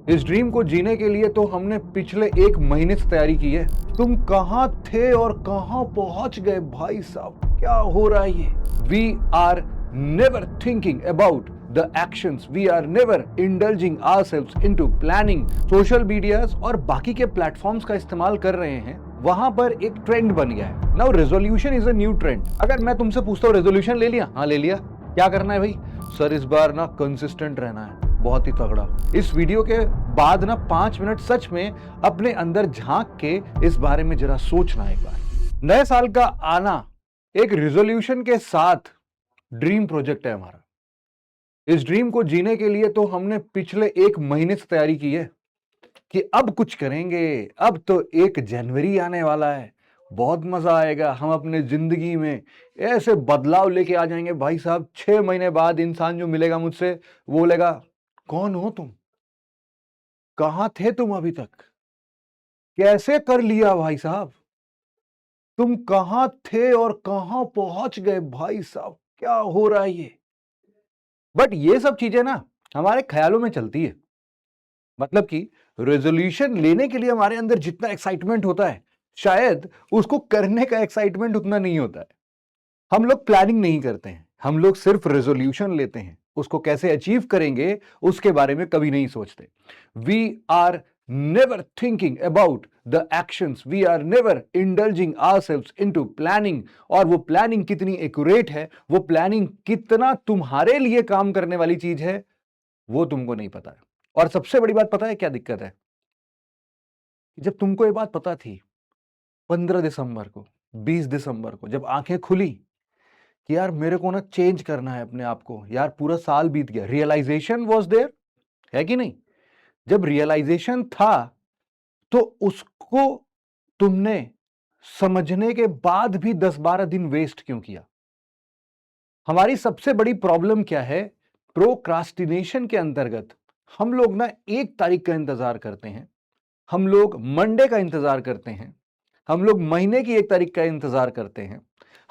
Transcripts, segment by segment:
इस ड्रीम को जीने के लिए तो हमने पिछले 1 महीने से तैयारी की है। तुम कहां थे और कहां पहुंच गए भाई साहब, क्या हो रहा है ये? We are never thinking about the actions, we are never indulging ourselves into planning. Social medias और बाकी के प्लेटफॉर्म्स का इस्तेमाल कर रहे हैं, वहां पर एक ट्रेंड बन गया है। Now resolution is a new trend. अगर मैं तुमसे पूछता हूं रेजोल्यूशन ले लिया? हाँ ले लिया। क्या करना है भाई? सर इस बार ना कंसिस्टेंट रहना है, बहुत ही तगड़ा। इस वीडियो के बाद ना 5 मिनट सच में अपने अंदर झांक के इस बारे में जरा सोचना एक बार। नए साल का आना एक रिजोल्यूशन के साथ ड्रीम प्रोजेक्ट है हमारा। इस ड्रीम को जीने के लिए तो हमने पिछले 1 महीने से तैयारी की है कि अब कुछ करेंगे। अब तो 1 जनवरी आने वाला है, बहुत मजा आएगा। हम अपने जिंदगी में ऐसे बदलाव लेके आ जाएंगे भाई साहब। 6 महीने बाद इंसान जो मिलेगा मुझसे, वो बोलेगा कौन हो तुम, कहां थे तुम अभी तक, कैसे कर लिया भाई साहब, तुम कहां थे और कहां पहुंच गए भाई साहब, क्या हो रहा है ये? बट ये सब चीजें ना हमारे ख्यालों में चलती है। मतलब कि रेजोल्यूशन लेने के लिए हमारे अंदर जितना एक्साइटमेंट होता है, शायद उसको करने का एक्साइटमेंट उतना नहीं होता है। हम लोग प्लानिंग नहीं करते हैं, हम लोग सिर्फ रेजोल्यूशन लेते हैं, उसको कैसे अचीव करेंगे उसके बारे में कभी नहीं सोचते। We are never thinking about the actions, we are never indulging ourselves into planning. और वो प्लानिंग कितनी एक्यूरेट है, वो प्लानिंग कितना तुम्हारे लिए काम करने वाली चीज है, वो तुमको नहीं पता है। और सबसे बड़ी बात पता है क्या दिक्कत है? जब तुमको ये बात पता थी 15 दिसंबर को, 20 दिसंबर को, जब आंखें खुली कि यार मेरे को ना चेंज करना है अपने आप को, यार पूरा साल बीत गया, रियलाइजेशन वॉज देयर, है कि नहीं? जब रियलाइजेशन था तो उसको तुमने समझने के बाद भी 10-12 दिन वेस्ट क्यों किया? हमारी सबसे बड़ी प्रॉब्लम क्या है? प्रोक्रास्टिनेशन के अंतर्गत हम लोग ना 1 तारीख का इंतजार करते हैं, हम लोग मंडे का इंतजार करते हैं, हम लोग महीने की 1 तारीख का इंतजार करते हैं,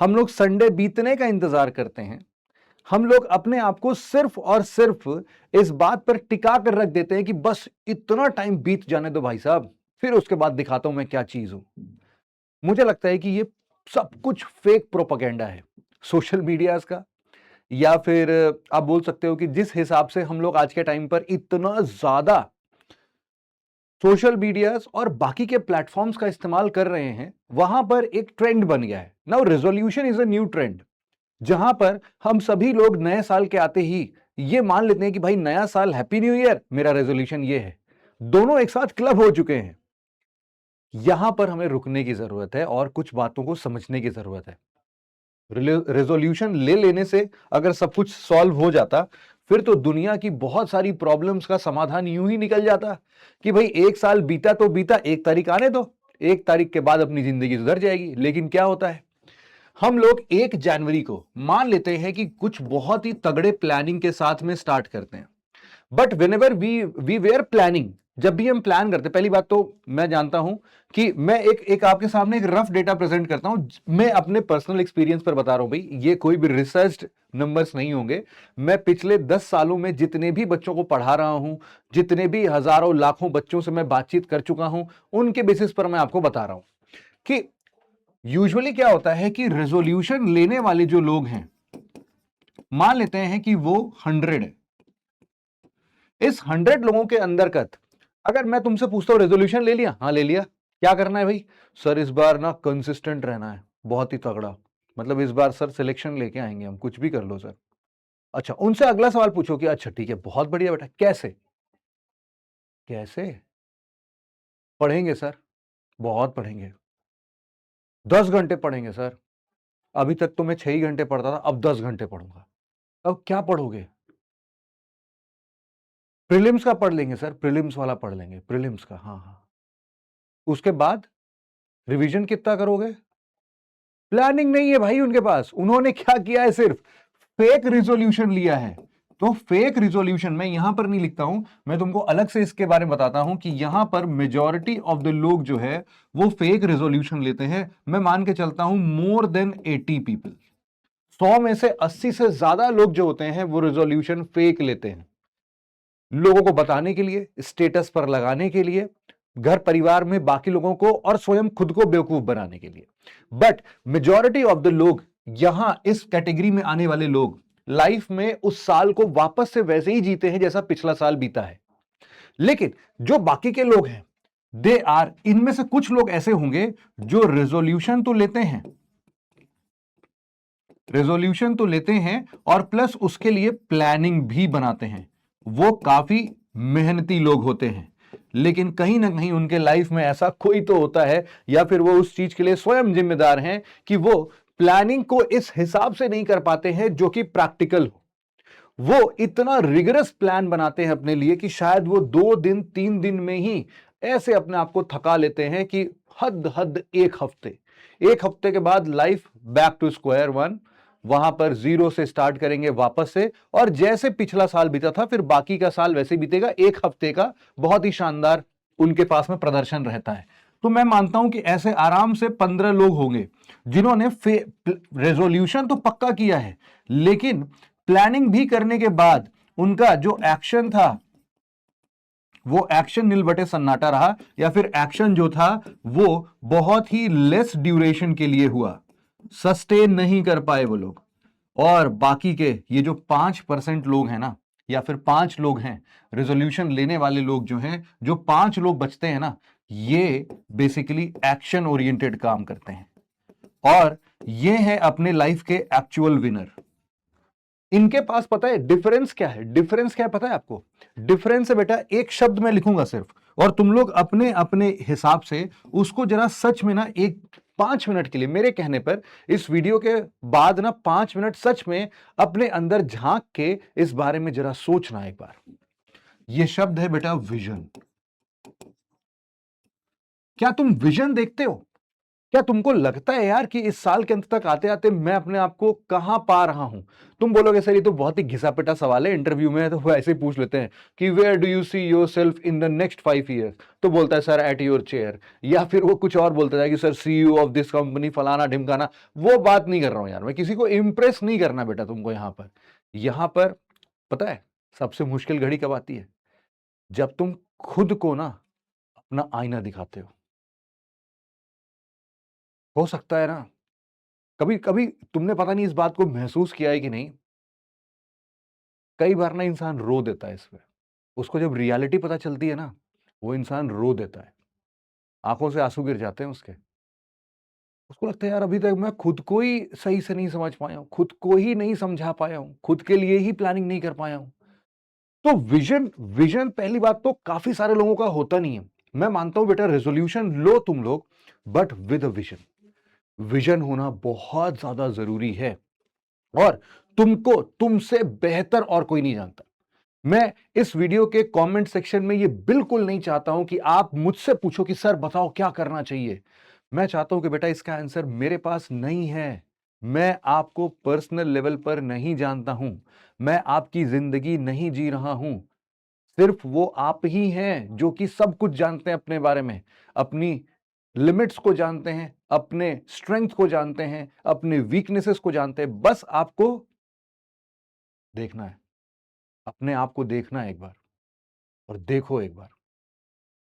हम लोग संडे बीतने का इंतजार करते हैं। हम लोग अपने आप को सिर्फ और सिर्फ इस बात पर टिका कर रख देते हैं कि बस इतना टाइम बीत जाने दो भाई साहब, फिर उसके बाद दिखाता हूं मैं क्या चीज हूं। मुझे लगता है कि ये सब कुछ फेक प्रोपेगेंडा है सोशल मीडिया का। या फिर आप बोल सकते हो कि जिस हिसाब से हम लोग आज के टाइम पर इतना ज्यादा सोशल मीडिया और बाकी के प्लेटफॉर्म्स का इस्तेमाल कर रहे हैं, वहां पर एक ट्रेंड बन गया है। Now resolution is a new trend, जहां पर हम सभी लोग नए साल के आते ही ये मान लेते हैं कि भाई नया साल, हैप्पी न्यू ईयर, मेरा रेजोल्यूशन ये है। दोनों एक साथ क्लब हो चुके हैं। यहां पर हमें रुकने की जरूरत है और कुछ बातों को समझने की जरूरत है। रेजोल्यूशन ले लेने से अगर सब कुछ सॉल्व हो जाता, फिर तो दुनिया की बहुत सारी प्रॉब्लम्स का समाधान यूं ही निकल जाता कि भाई 1 साल बीता तो बीता, 1 तारीख आने दो, 1 तारीख के बाद अपनी जिंदगी सुधर जाएगी। लेकिन क्या होता है, हम लोग 1 जनवरी को मान लेते हैं कि कुछ बहुत ही तगड़े प्लानिंग के साथ में स्टार्ट करते हैं। But whenever we were planning, जब भी हम प्लान करते हैं, पहली बात तो मैं जानता हूं कि मैं एक आपके सामने एक रफ डेटा प्रेजेंट करता हूं। मैं अपने पर्सनल एक्सपीरियंस पर बता रहा हूं भाई, ये कोई भी रिसर्च नंबर्स नहीं होंगे। मैं पिछले 10 सालों में जितने भी बच्चों को पढ़ा रहा हूं, जितने भी हजारों लाखों बच्चों से मैं बातचीत कर चुका हूं, उनके बेसिस पर मैं आपको बता रहा हूं कि यूजुअली क्या होता है कि रेजोल्यूशन लेने वाले जो लोग हैं, मान लेते हैं कि वो 100 है। इस 100 लोगों के अंतर्गत अगर मैं तुमसे पूछता हूं रेजोल्यूशन ले लिया? हाँ ले लिया। क्या करना है भाई? सर इस बार ना कंसिस्टेंट रहना है, बहुत ही तगड़ा। मतलब इस बार सर सिलेक्शन लेके आएंगे हम, कुछ भी कर लो सर। अच्छा, उनसे अगला सवाल पूछो कि अच्छा ठीक है, बहुत बढ़िया बेटा, कैसे? कैसे पढ़ेंगे सर? बहुत पढ़ेंगे, 10 घंटे पढ़ेंगे सर। अभी तक तो मैं 6 ही घंटे पढ़ता था, अब 10 घंटे पढ़ूंगा। अब क्या पढ़ोगे? प्रीलिम्स का पढ़ लेंगे सर, प्रीलिम्स वाला पढ़ लेंगे, प्रीलिम्स का, हाँ हाँ। उसके बाद रिवीजन कितना करोगे? प्लानिंग नहीं है भाई उनके पास। उन्होंने क्या किया है, सिर्फ फेक रिजोल्यूशन लिया है। तो फेक रिजोल्यूशन मैं यहां पर नहीं लिखता हूं, मैं तुमको अलग से इसके बारे में बताता हूं कि यहां पर मेजॉरिटी ऑफ द लोग जो है वो फेक रिजोल्यूशन लेते हैं। मैं मान के चलता हूं मोर देन 80 पीपल, 100 में से 80 से ज्यादा लोग जो होते हैं वो रिजोल्यूशन फेक लेते हैं। लोगों को बताने के लिए, स्टेटस पर लगाने के लिए, घर परिवार में बाकी लोगों को और स्वयं खुद को बेवकूफ बनाने के लिए। बट मेजॉरिटी ऑफ द लोग, यहां इस कैटेगरी में आने वाले लोग लाइफ में उस साल को वापस से वैसे ही जीते हैं जैसा पिछला साल बीता है। लेकिन जो बाकी के लोग हैं, दे आर, इनमें से कुछ लोग ऐसे होंगे जो रेजोल्यूशन तो लेते हैं और प्लस उसके लिए प्लानिंग भी बनाते हैं। वो काफी मेहनती लोग होते हैं, लेकिन कहीं ना कहीं उनके लाइफ में ऐसा कोई तो होता है, या फिर वो उस चीज के लिए स्वयं जिम्मेदार हैं कि वो प्लानिंग को इस हिसाब से नहीं कर पाते हैं जो कि प्रैक्टिकल हो। वो इतना रिगरस प्लान बनाते हैं अपने लिए कि शायद वो 2 दिन 3 दिन में ही ऐसे अपने आप को थका लेते हैं कि हद हद 1 हफ्ते के बाद life back to square one, वहां पर जीरो से स्टार्ट करेंगे वापस से, और जैसे पिछला साल बीता था फिर बाकी का साल वैसे बीतेगा। 1 हफ्ते का बहुत ही शानदार उनके पास में प्रदर्शन रहता है। तो मैं मानता हूं कि ऐसे आराम से 15 लोग होंगे जिन्होंने रेजोल्यूशन तो पक्का किया है, लेकिन प्लानिंग भी करने के बाद उनका जो एक्शन था वो एक्शन नील बटे सन्नाटा रहा, या फिर एक्शन जो था वो बहुत ही लेस ड्यूरेशन के लिए हुआ, सस्टेन नहीं कर पाए वो लोग। और बाकी के ये जो 5% लोग हैं ना, या फिर 5 लोग हैं रेजोल्यूशन लेने वाले लोग जो हैं, जो 5 लोग बचते हैं ना, ये बेसिकली एक्शन ओरिएंटेड काम करते हैं और ये है अपने लाइफ के एक्चुअल विनर। इनके पास पता है डिफरेंस क्या है? डिफरेंस क्या है पता है आपको? डिफरेंस है बेटा, एक शब्द मैं लिखूंगा सिर्फ, और तुम लोग अपने अपने हिसाब से उसको जरा सच में ना एक 5 मिनट के लिए मेरे कहने पर इस वीडियो के बाद ना 5 मिनट सच में अपने अंदर झांक के इस बारे में जरा सोचना एक बार। यह शब्द है बेटा विजन। क्या तुम विजन देखते हो? क्या तुमको लगता है यार कि इस साल के अंत तक आते आते मैं अपने आप को कहां पा रहा हूं? तुम बोलोगे सर ये तो बहुत ही घिसा पिटा सवाल है, इंटरव्यू में तो वो ऐसे ही पूछ लेते हैं कि where do you see yourself in the next 5 years, तो बोलता है सर एट योर चेयर, या फिर वो कुछ और बोलता है कि sir CEO of this company फलाना ढिमकाना। वो बात नहीं कर रहा हूं यार, मैं किसी को इंप्रेस नहीं करना बेटा तुमको। यहां पर पता है सबसे मुश्किल घड़ी कब आती है? जब तुम खुद को ना अपना आईना दिखाते हो सकता है ना कभी कभी तुमने पता नहीं इस बात को महसूस किया है कि नहीं, कई बार ना इंसान रो देता है इस पे। उसको जब रियलिटी पता चलती है ना, वो इंसान रो देता है, आंखों से आंसू गिर जाते हैं उसके। उसको लगता है यार अभी तक मैं खुद को ही सही से नहीं समझ पाया हूं, खुद को ही नहीं समझा पाया हूं, खुद के लिए ही प्लानिंग नहीं कर पाया हूं। तो विजन विजन पहली बात तो काफी सारे लोगों का होता नहीं है। मैं मानता हूं बेटा रेजोल्यूशन लो तुम लोग, but with a vision. Vision होना बहुत ज्यादा जरूरी है, और तुमको तुमसे बेहतर और कोई नहीं जानता। मैं इस वीडियो के कमेंट सेक्शन में ये बिल्कुल नहीं चाहता हूं कि आप मुझसे पूछो कि सर बताओ क्या करना चाहिए। मैं चाहता हूं कि बेटा इसका आंसर मेरे पास नहीं है। मैं आपको पर्सनल लेवल पर नहीं जानता हूं, मैं आपकी जिंदगी नहीं जी रहा हूं। सिर्फ वो आप ही हैं जो कि सब कुछ जानते हैं अपने बारे में, अपनी लिमिट्स को जानते हैं, अपने स्ट्रेंथ को जानते हैं, अपने वीकनेसेस को जानते हैं। बस आपको देखना है, अपने आप को देखना है एक बार, और देखो एक बार,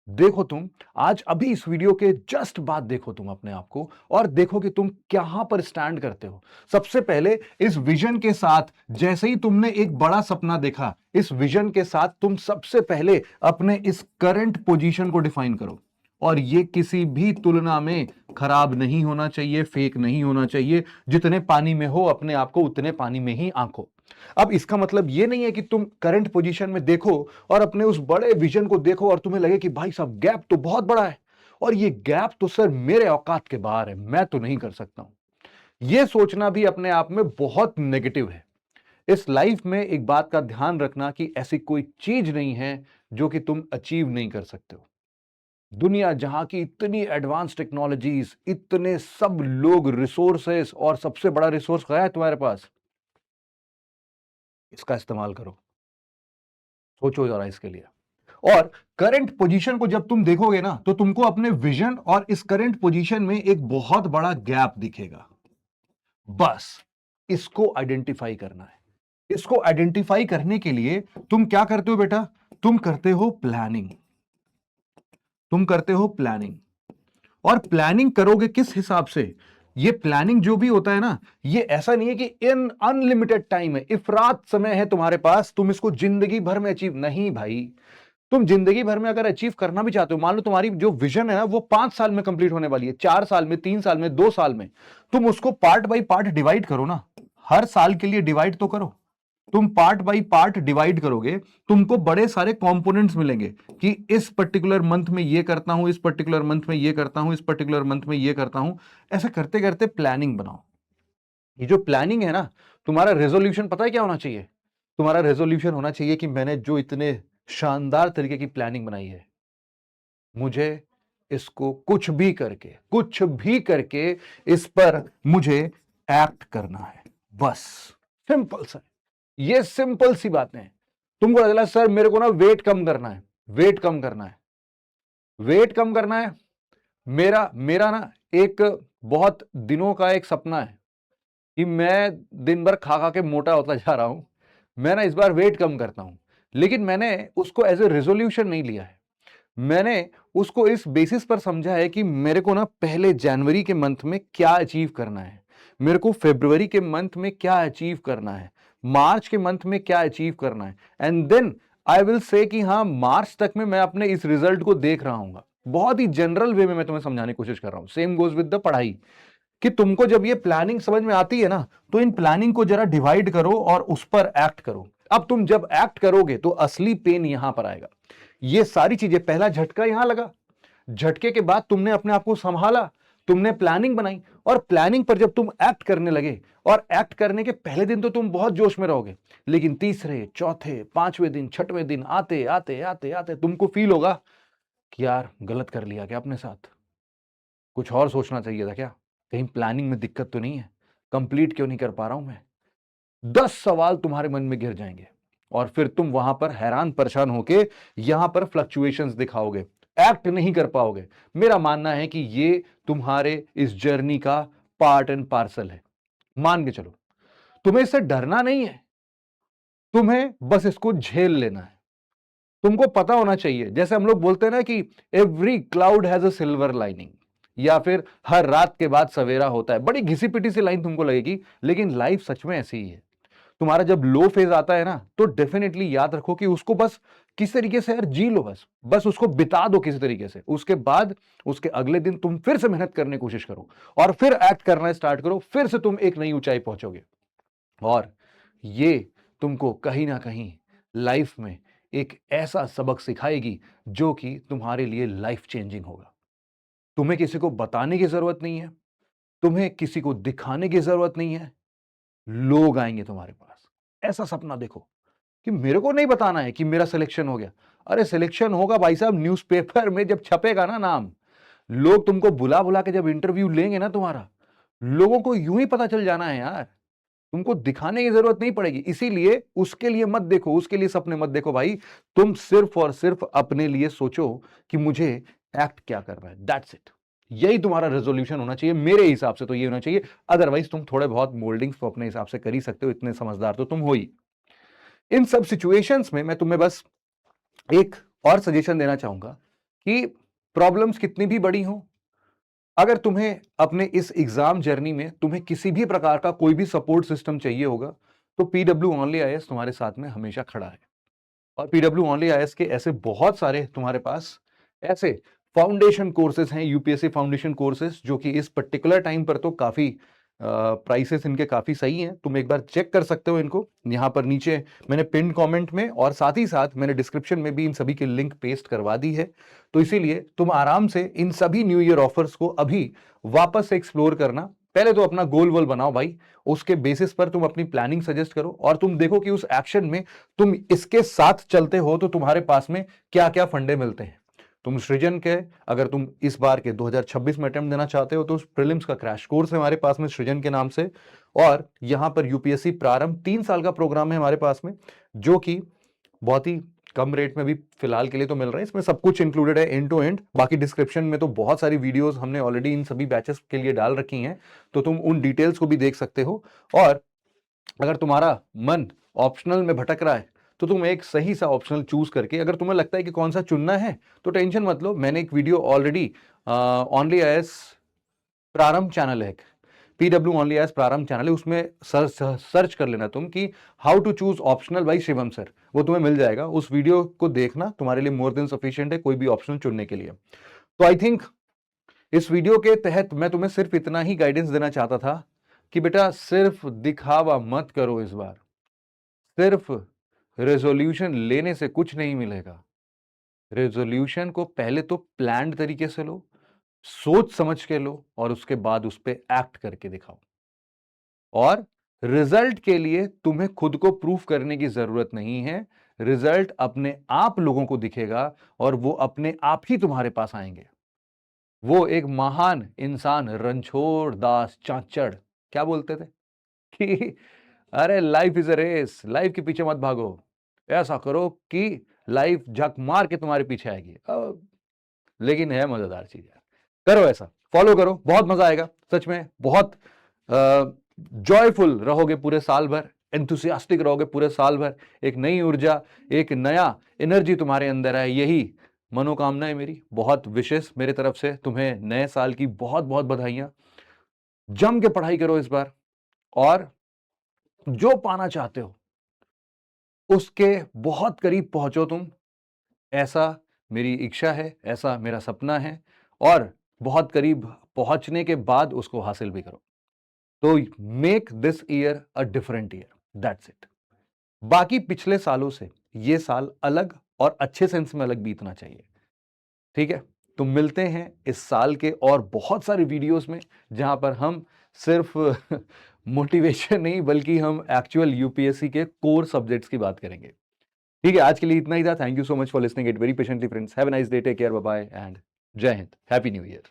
देखो तुम आज अभी इस वीडियो के जस्ट बाद देखो तुम अपने आप को, और देखो कि तुम कहां पर स्टैंड करते हो। सबसे पहले इस विजन के साथ, जैसे ही तुमने एक बड़ा सपना देखा, इस विजन के साथ तुम सबसे पहले अपने इस करंट पोजीशन को डिफाइन करो, और ये किसी भी तुलना में खराब नहीं होना चाहिए, फेक नहीं होना चाहिए। जितने पानी में हो अपने आप को उतने पानी में ही आंको। अब इसका मतलब यह नहीं है कि तुम करंट पोजीशन में देखो और अपने उस बड़े विजन को देखो और तुम्हें लगे कि भाई साहब गैप तो बहुत बड़ा है, और ये गैप तो सर मेरे औकात के बाहर है, मैं तो नहीं कर सकता हूं। यह सोचना भी अपने आप में बहुत नेगेटिव है। इस लाइफ में एक बात का ध्यान रखना कि ऐसी कोई चीज नहीं है जो कि तुम अचीव नहीं कर सकते हो। दुनिया जहां की इतनी एडवांस टेक्नोलॉजीज, इतने सब लोग, रिसोर्सेस, और सबसे बड़ा रिसोर्स क्या है तुम्हारे पास? इसका इस्तेमाल करो। सोचो जरा इसके लिए। और करंट पोजीशन को जब तुम देखोगे ना, तो तुमको अपने विजन और इस करंट पोजीशन में एक बहुत बड़ा गैप दिखेगा। बस इसको आइडेंटिफाई करना है। इसको आइडेंटिफाई करने के लिए तुम क्या करते हो बेटा? तुम करते हो प्लानिंग। तुम करते हो प्लानिंग, और प्लानिंग करोगे किस हिसाब से? ये प्लानिंग जो भी होता है ना, ये ऐसा नहीं है कि इन अनलिमिटेड टाइम है, इफरात समय है तुम्हारे पास, तुम इसको जिंदगी भर में अचीव नहीं भाई। तुम जिंदगी भर में अगर अचीव करना भी चाहते हो, मान लो तुम्हारी जो विजन है ना वो 5 साल में कंप्लीट होने वाली है, 4 साल में, 3 साल में, 2 साल में, तुम उसको पार्ट बाई पार्ट डिवाइड करो ना। हर साल के लिए डिवाइड तो करो। तुम पार्ट बाई पार्ट डिवाइड करोगे, तुमको बड़े सारे कंपोनेंट्स मिलेंगे कि इस पर्टिकुलर मंथ में ये करता हूं, इस पर्टिकुलर मंथ में ये करता हूं, इस पर्टिकुलर मंथ में ये करता हूं। ऐसा करते करते प्लानिंग बनाओ। ये जो प्लानिंग है ना, तुम्हारा रेजोल्यूशन पता है क्या होना चाहिए? तुम्हारा रेजोल्यूशन होना चाहिए कि मैंने जो इतने शानदार तरीके की प्लानिंग बनाई है, मुझे इसको कुछ भी करके इस पर मुझे एक्ट करना है। बस सिंपल सा, ये सिंपल सी बातें हैं। तुमको लगा सर मेरे को ना वेट कम करना है, वेट कम करना है, वेट कम करना है। मेरा मेरा ना एक बहुत दिनों का एक सपना है कि मैं दिन भर खा खा के मोटा होता जा रहा हूं। मैं ना इस बार वेट कम करता हूं, लेकिन मैंने उसको एज ए रेजोल्यूशन नहीं लिया है। मैंने उसको इस बेसिस पर समझा है कि मेरे को ना पहले जनवरी के मंथ में क्या अचीव करना है, मेरे को फरवरी के मंथ में क्या अचीव करना है, मार्च के मंथ में क्या अचीव करना है, and then I will say कि हाँ मार्च तक में मैं अपने इस रिजल्ट को देख रहा हूं। बहुत ही जनरल वे में मैं तुम्हें समझाने की कोशिश कर रहा हूं। सेम गोज विद द पढ़ाई, कि तुमको जब ये प्लानिंग समझ में आती है ना, तो इन प्लानिंग को जरा डिवाइड करो और उस पर एक्ट करो। अब तुम जब एक्ट करोगे तो असली पेन यहां पर आएगा। ये सारी चीजें, पहला झटका यहां लगा, झटके के बाद तुमने अपने आप को संभाला, तुमने प्लानिंग बनाई, और प्लानिंग पर जब तुम एक्ट करने लगे, और एक्ट करने के पहले दिन तो तुम बहुत जोश में रहोगे, लेकिन तीसरे, चौथे, पांचवें दिन, छठवें दिन आते आते आते आते तुमको फील होगा कि यार गलत कर लिया क्या अपने साथ, कुछ और सोचना चाहिए था क्या, कहीं प्लानिंग में दिक्कत तो नहीं है, कंप्लीट क्यों नहीं कर पा रहा हूं मैं। 10 सवाल तुम्हारे मन में गिर जाएंगे, और फिर तुम वहां पर हैरान परेशान होके यहां पर फ्लक्चुएशंस दिखाओगे, एक्ट नहीं कर पाओगे। मेरा मानना है कि ये तुम्हारे इस जर्नी का पार्ट एंड पार्सल है। मान के चलो, तुम्हें इससे डरना नहीं है, तुम्हें बस इसको झेल लेना है। तुमको पता होना चाहिए, जैसे हम लोग बोलते हैं ना कि every cloud has a silver lining, या फिर हर रात के बाद सवेरा होता है। बड़ी घिसी पिटी सी लाइन तुमको लगेगी, लेकिन लाइफ सच में ऐसी ही है। तुम्हारा जब लो फेज आता है ना, तो डेफिनेटली याद रखो कि उसको बस किस तरीके से यार जी लो, बस बस उसको बिता दो किसी तरीके से। उसके बाद उसके अगले दिन तुम फिर से मेहनत करने की कोशिश करो, और फिर एक्ट करना स्टार्ट करो, फिर से तुम एक नई ऊंचाई पहुंचोगे। और ये तुमको कहीं ना कहीं लाइफ में एक ऐसा सबक सिखाएगी जो कि तुम्हारे लिए लाइफ चेंजिंग होगा। तुम्हें किसी को बताने की जरूरत नहीं है, तुम्हें किसी को दिखाने की जरूरत नहीं है, लोग आएंगे तुम्हारे पास। ऐसा सपना देखो कि मेरे को नहीं बताना है कि मेरा सिलेक्शन हो गया। अरे सिलेक्शन होगा भाई साहब, न्यूज़पेपर में जब छपेगा ना नाम, लोग तुमको बुला बुला के जब इंटरव्यू लेंगे ना तुम्हारा, लोगों को यूं ही पता चल जाना है यार, तुमको दिखाने की जरूरत नहीं पड़ेगी। इसीलिए उसके लिए मत देखो, उसके लिए सपने मत देखो भाई। तुम सिर्फ और सिर्फ अपने लिए सोचो कि मुझे एक्ट क्या करना है, दैट्स इट। यही तुम्हारा रेजोल्यूशन होना चाहिए, मेरे हिसाब से तो ये होना चाहिए। अदरवाइज तुम थोड़े बहुत मोल्डिंग्स तो अपने हिसाब से कर ही सकते हो, इतने समझदार तो तुम हो ही। इन सब सिचुएशंस में मैं तुम्हें बस एक और सजेशन देना चाहूंगा कि प्रॉब्लम्स कितनी भी बड़ी हो, अगर तुम्हें अपने इस एग्जाम जर्नी में तुम्हें किसी भी प्रकार का कोई भी सपोर्ट सिस्टम चाहिए होगा, तो पीडब्ल्यू ओनली आईएएस तुम्हारे साथ में हमेशा खड़ा है। और पीडब्ल्यू ओनली आईएएस के ऐसे बहुत सारे तुम्हारे पास ऐसे फाउंडेशन कोर्सेज हैं, यूपीएससी फाउंडेशन कोर्सेज, जो कि इस पर्टिकुलर टाइम पर तो काफी प्राइसेस इनके काफी सही हैं। तुम एक बार चेक कर सकते हो इनको, यहां पर नीचे मैंने पिन कमेंट में और साथ ही साथ मैंने डिस्क्रिप्शन में भी इन सभी की लिंक पेस्ट करवा दी है। तो इसीलिए तुम आराम से इन सभी न्यू ईयर ऑफर्स को अभी वापस से एक्सप्लोर करना। पहले तो अपना गोल वोल बनाओ भाई, उसके बेसिस पर तुम अपनी प्लानिंग सजेस्ट करो, और तुम देखो कि उस एक्शन में तुम इसके साथ चलते हो तो तुम्हारे पास में क्या क्या फंडे मिलते हैं। तुम सृजन के, अगर तुम इस बार के 2026 में अटेम्प्ट देना चाहते हो, तो प्रीलिम्स का क्रैश कोर्स है हमारे पास में सृजन के नाम से। और यहां पर यूपीएससी प्रारंभ 3 साल का प्रोग्राम है हमारे पास में, जो कि बहुत ही कम रेट में भी फिलहाल के लिए तो मिल रहा है। इसमें सब कुछ इंक्लूडेड है एंड टू एंड। बाकी डिस्क्रिप्शन में तो बहुत सारी वीडियोस हमने ऑलरेडी इन सभी बैचेस के लिए डाल रखी हैं, तो तुम उन डिटेल्स को भी देख सकते हो। और अगर तुम्हारा मन ऑप्शनल में भटक रहा है, तो तुम एक सही सा ऑप्शनल चूज करके, अगर तुम्हें लगता है कि कौन सा चुनना है तो टेंशन मत लो, मैंने एक video already only IAS Prarambh channel है, PW only IAS Prarambh channel है, उसमें सर्च कर लेना तुम कि how to choose optional by Shivam sir, वो तुम्हें मिल जाएगा। उस वीडियो को देखना, तुम्हारे लिए मोर देन सफिशिएंट है कोई भी ऑप्शनल चुनने के लिए। तो आई थिंक इस वीडियो के तहत मैं तुम्हें सिर्फ इतना ही गाइडेंस देना चाहता था कि बेटा सिर्फ दिखावा मत करो इस बार, सिर्फ रेजोल्यूशन लेने से कुछ नहीं मिलेगा। रेजोल्यूशन को पहले तो प्लान्ड तरीके से लो, सोच समझ के लो, और उसके बाद उस पर एक्ट करके दिखाओ। और रिजल्ट के लिए तुम्हें खुद को प्रूफ करने की जरूरत नहीं है, रिजल्ट अपने आप लोगों को दिखेगा और वो अपने आप ही तुम्हारे पास आएंगे। वो एक महान इंसान रणछोड़ दास चांचड़ क्या बोलते थे कि अरे life is a race, life के पीछे मत भागो, ऐसा करो कि लाइफ झक मार के तुम्हारे पीछे आएगी। लेकिन है मजेदार चीज यार, करो ऐसा, फॉलो करो, बहुत मजा आएगा सच में, बहुत जॉयफुल रहोगे पूरे साल भर, एंथुसियास्टिक रहोगे पूरे साल भर, एक नई ऊर्जा, एक नया एनर्जी तुम्हारे अंदर है, यही मनोकामना है मेरी। बहुत विशेष मेरे तरफ से तुम्हें नए साल की बहुत बहुत बधाइयां। जम के पढ़ाई करो इस बार, और जो पाना चाहते हो उसके बहुत करीब पहुंचो तुम, ऐसा मेरी इच्छा है, ऐसा मेरा सपना है, और बहुत करीब पहुंचने के बाद उसको हासिल भी करो। तो make this year a different year, that's it. बाकी पिछले सालों से ये साल अलग और अच्छे सेंस में अलग बीतना चाहिए, ठीक है? तो मिलते हैं इस साल के और बहुत सारे वीडियोस में, जहां पर हम सिर्फ मोटिवेशन नहीं बल्कि हम एक्चुअल यूपीएससी के कोर सब्जेक्ट्स की बात करेंगे। ठीक है, आज के लिए इतना ही था। Thank you so much for listening it very patiently friends. Have a nice day, take care, bye bye and Jai Hind, happy new year.